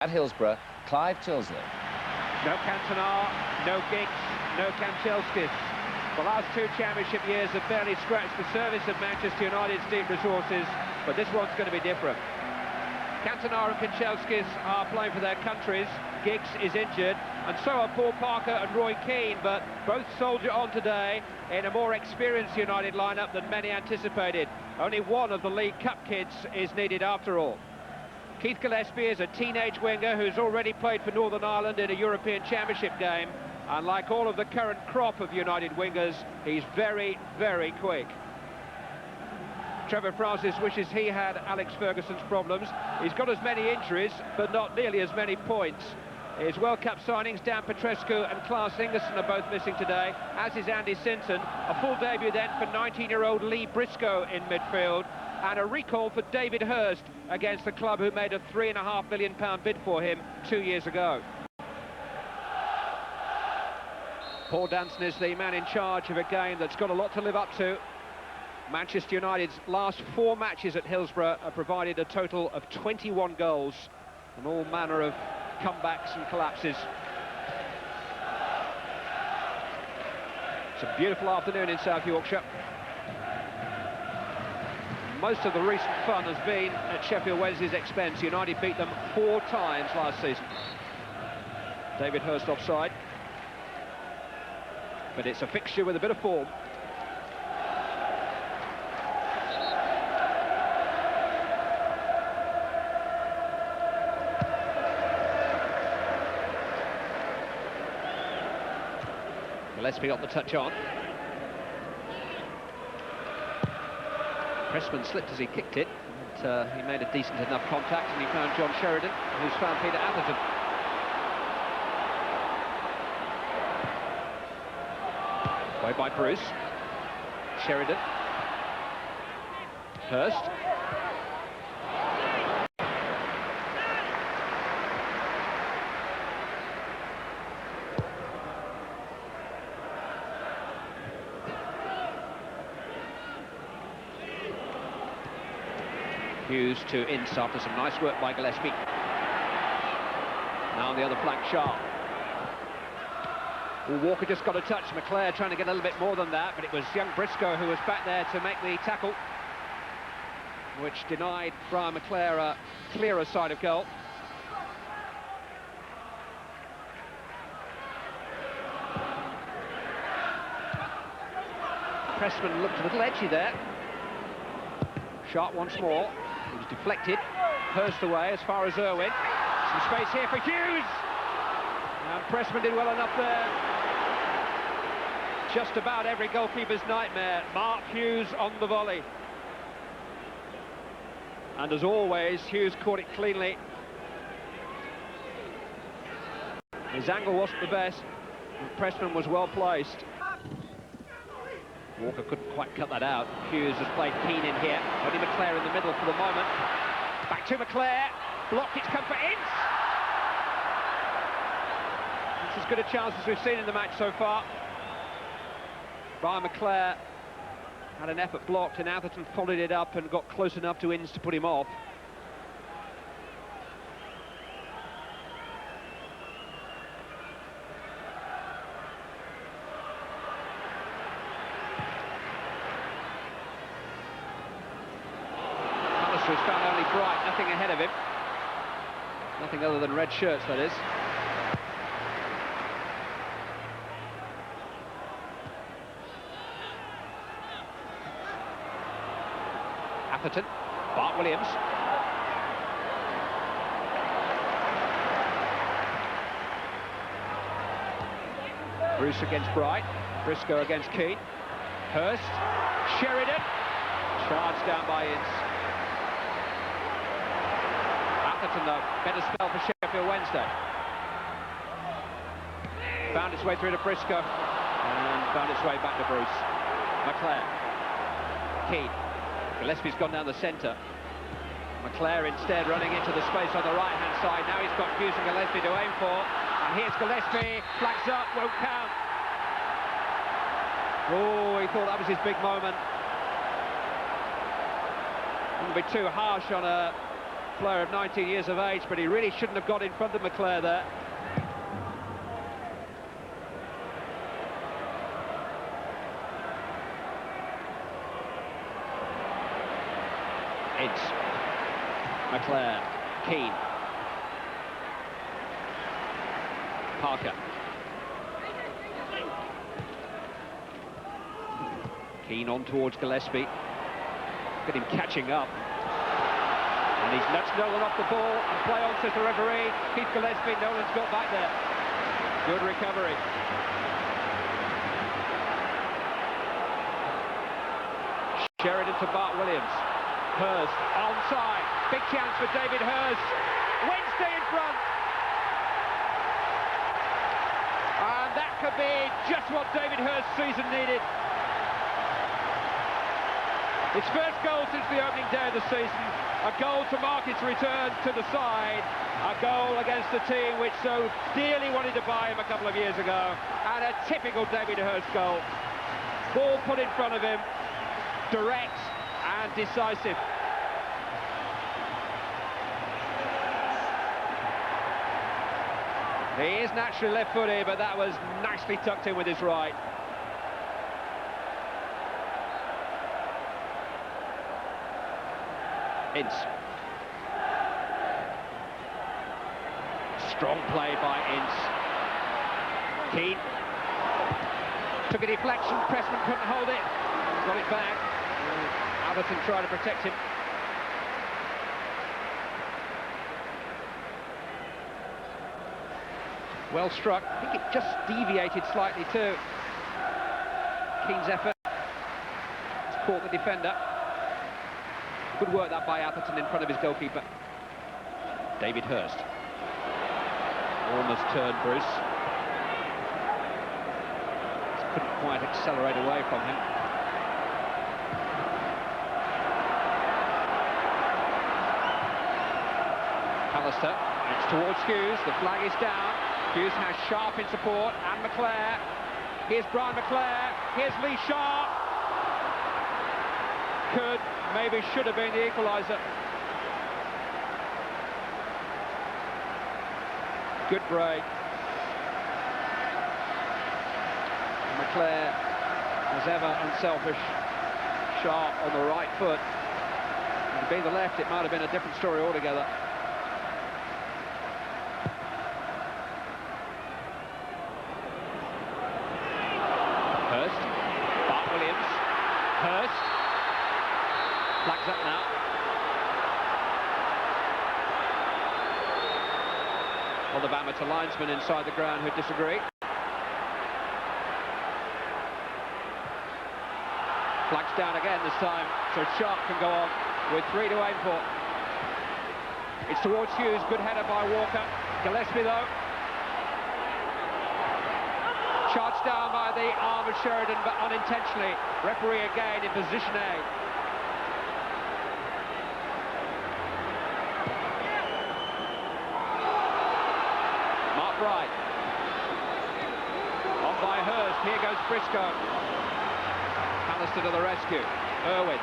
At Hillsborough, Clive Tyldesley. No Cantona, no Giggs, no Kanchelskis. The last two championship years have barely scratched the surface of Manchester United's deep resources, but this one's going to be different. Cantona and Kanchelskis are playing for their countries. Giggs is injured, and so are Paul Parker and Roy Keane, but both soldier on today in a more experienced United lineup than many anticipated. Only one of the League Cup kids is needed after all. Keith Gillespie is a teenage winger who's already played for Northern Ireland in a European Championship game, and like all of the current crop of United wingers, he's very, very quick. Trevor Francis wishes he had Alex Ferguson's problems. He's got as many injuries, but not nearly as many points. His World Cup signings, Dan Petrescu and Klaus Ingerson, are both missing today, as is Andy Sinton. A full debut then for 19-year-old Lee Briscoe in midfield, and a recall for David Hirst against the club who made a £3.5 million bid for him 2 years ago. Paul Danson is the man in charge of a game that's got a lot to live up to. Manchester United's last 4 matches at Hillsborough have provided a total of 21 goals and all manner of comebacks and collapses. It's a beautiful afternoon in South Yorkshire. Most of the recent fun has been at Sheffield Wednesday's expense. United beat them 4 times last season. David Hirst offside. But it's a fixture with a bit of form. Gillespie got the touch on. Pressman slipped as he kicked it, and he made a decent enough contact, and he found John Sheridan, who's found Peter Atherton. Away by Bruce. Sheridan. Hirst. Hughes to Ince after some nice work by Gillespie. Now on the other flank, Sharp. Walker just got a touch. McClare trying to get a little bit more than that, but it was young Briscoe who was back there to make the tackle, which denied Brian McClare a clearer side of goal. Pressman looked a little edgy there. Sharp once more. He was deflected. Hurst away as far as Irwin. Some space here for Hughes. And Pressman did well enough there. Just about every goalkeeper's nightmare. Mark Hughes on the volley. And as always, Hughes caught it cleanly. His angle wasn't the best, and Pressman was well placed. Walker couldn't quite cut that out. Hughes has played Keane in here. Only McClare in the middle for the moment. Back to McClare. Blocked, it's come for Ince. It's as good a chance as we've seen in the match so far. Brian McClare had an effort blocked, and Atherton followed it up and got close enough to Ince to put him off. Has found only Bright, nothing ahead of him. Nothing other than red shirts, that is. Atherton, Bart Williams. Bruce against Bright, Briscoe against Keane. Hirst, Sheridan, charged down by Ince. Atherton, though, better spell for Sheffield Wednesday. Found its way through to Briscoe and found its way back to Bruce. McClare. Keane. Gillespie's gone down the centre. McClare instead running into the space on the right-hand side. Now he's got Hughes and Gillespie to aim for. And here's Gillespie. Flags up, won't count. Oh, he thought that was his big moment. Wouldn't be too harsh on a player of 19 years of age, but he really shouldn't have got in front of McClare there. Ince, McClare, Keane, Parker. Keane on towards Gillespie. Look at him catching up. And he's nudged Nolan off the ball, and play on, says the referee. Keith Gillespie, Nolan's got back there. Good recovery. Sheridan to Bart Williams. Hirst, onside. Big chance for David Hirst. Wednesday in front. And that could be just what David Hirst's season needed. His first goal since the opening day of the season, a goal to mark its return to the side, a goal against a team which so dearly wanted to buy him a couple of years ago, and a typical David Hirst goal. Ball put in front of him, direct and decisive. He is naturally left-footed, but that was nicely tucked in with his right. Ince. Strong play by Ince. Keane. Took a deflection, Pressman couldn't hold it. Got it back. Alberton tried to protect him. Well struck. I think it just deviated slightly too. Keane's effort. It's caught the defender. Good work that by Atherton in front of his goalkeeper. David Hirst. Almost turned Bruce. Just couldn't quite accelerate away from him. Pallister. It's towards Hughes. The flag is down. Hughes has Sharp in support and McClare. Here's Brian McClare. Here's Lee Sharp. Could, maybe should have been the equaliser. Good break. McClare, as ever, unselfish. Sharp on the right foot. If it had been the left, it might have been a different story altogether. Hirst. Bart Williams. Hirst. Flags up now. On the banner to linesmen inside the ground who disagree. Flags down again this time, so Sharp can go on with 3 to aim for. It's towards Hughes, good header by Walker. Gillespie though. Charged down by the arm of Sheridan, but unintentionally. Referee again in position A. Right. On by Hirst, here goes Briscoe. Pallister to the rescue. Irwin.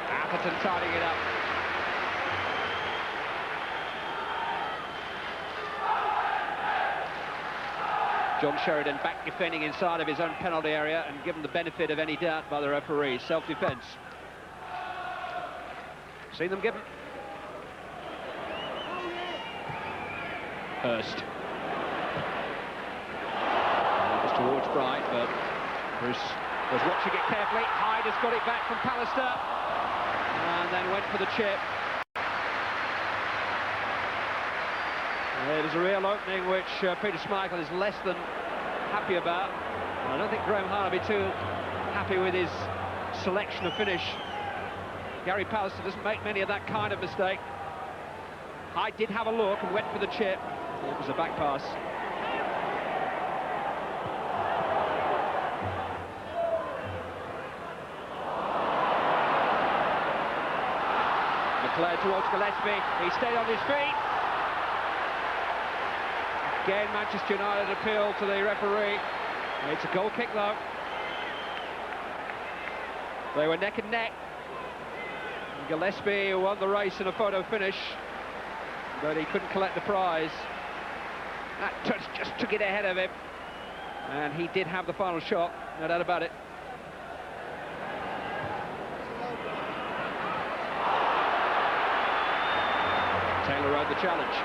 Atherton tidying it up. John Sheridan back defending inside of his own penalty area and given the benefit of any doubt by the referee. Self-defence. Seen them given. Hirst. Just towards Bright, but Bruce was watching it carefully. Hyde has got it back from Pallister, and then went for the chip. It is a real opening which Peter Schmeichel is less than happy about. I don't think Graham Hahn will be too happy with his selection of finish. Gary Pallister doesn't make many of that kind of mistake. Hyde did have a look and went for the chip. It was a back pass. McClare towards Gillespie. He stayed on his feet. Again, Manchester United appeal to the referee. It's a goal kick though. They were neck and neck. Gillespie won the race in a photo finish, but he couldn't collect the prize. That touch just took it ahead of him, and he did have the final shot, no doubt about it. Taylor rode the challenge.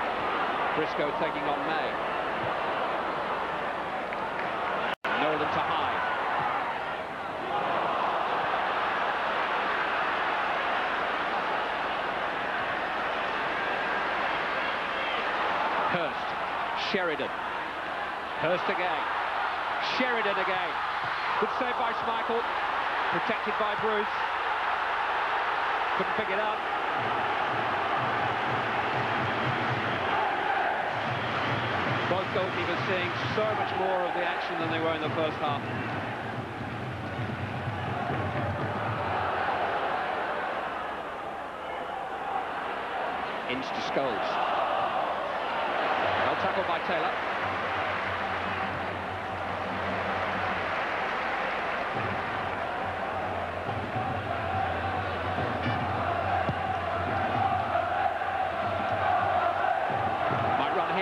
Briscoe taking on May. Nolan to Hyde. Hirst, Sheridan. Hirst again. Sheridan again. Good save by Schmeichel. Protected by Bruce. Couldn't pick it up. Both goalkeepers seeing so much more of the action than they were in the first half. Ince to Scholes. Well tackled by Taylor.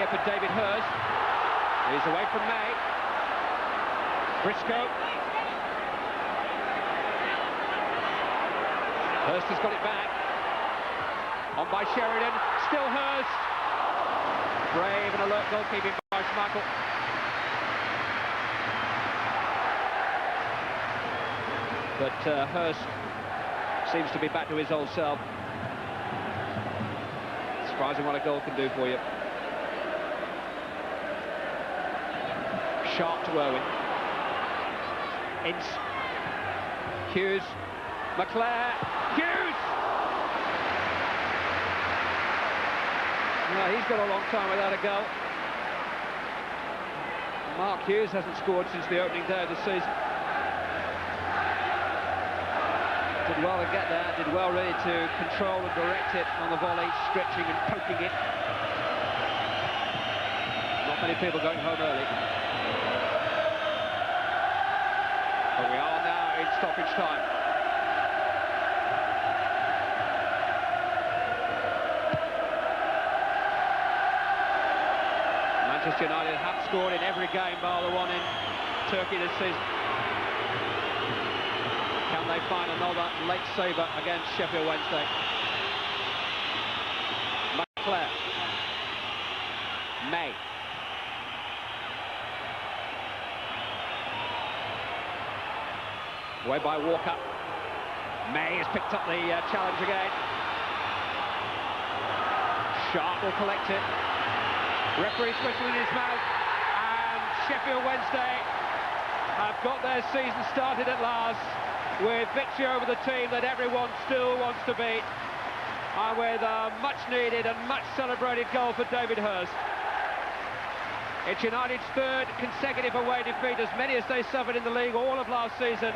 For David Hirst. He's away from May. Briscoe. Hirst has got it back. On by Sheridan. Still Hirst. Brave and alert goalkeeping by Schmeichel. But Hirst seems to be back to his old self. Surprising what a goal can do for you. Sharp to Owen. Ince. Hughes. McClare. Hughes! Well, he's got a long time without a goal. Mark Hughes hasn't scored since the opening day of the season. Did well to get there, did well really to control and direct it on the volley, stretching and poking it. Not many people going home early. But we are now in stoppage time. Manchester United have scored in every game bar the one in Turkey this season. Can they find another late saver against Sheffield Wednesday? McClare. May. Away by Walker. May has picked up the challenge again. Sharp will collect it. Referee's whistle in his mouth. And Sheffield Wednesday have got their season started at last with victory over the team that everyone still wants to beat. And with a much-needed and much-celebrated goal for David Hirst. It's United's third consecutive away defeat, as many as they suffered in the league all of last season.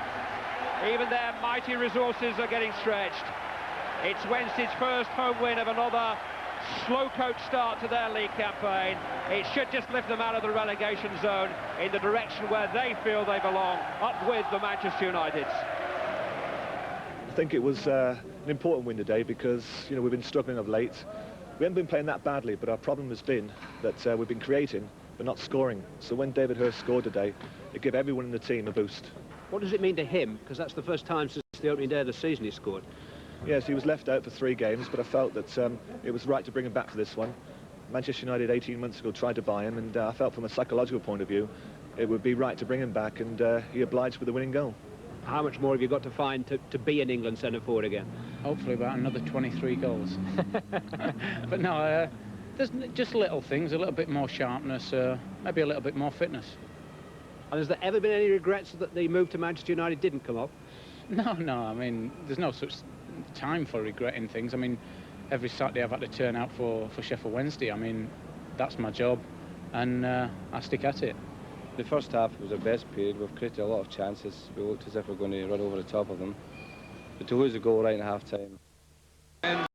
Even their mighty resources are getting stretched. It's Wednesday's first home win of another slow coach start to their league campaign. It should just lift them out of the relegation zone in the direction where they feel they belong, up with the Manchester Uniteds. I think it was an important win today because, you know, we've been struggling of late. We haven't been playing that badly, but our problem has been that we've been creating but not scoring. So when David Hirst scored today, it gave everyone in the team a boost. What does it mean to him? Because that's the first time since the opening day of the season he scored. Yes, he was left out for 3 games, but I felt that it was right to bring him back for this one. Manchester United 18 months ago tried to buy him, and I felt from a psychological point of view it would be right to bring him back, and he obliged with the winning goal. How much more have you got to find to be an England centre-forward again? Hopefully about another 23 goals. But no, there's just little things, a little bit more sharpness, maybe a little bit more fitness. And has there ever been any regrets that the move to Manchester United didn't come off? No, I mean, there's no such time for regretting things. I mean, every Saturday I've had to turn out for Sheffield Wednesday. I mean, that's my job, and I stick at it. The first half was our best period. We've created a lot of chances. We looked as if we were going to run over the top of them. But to lose a goal right in half-time,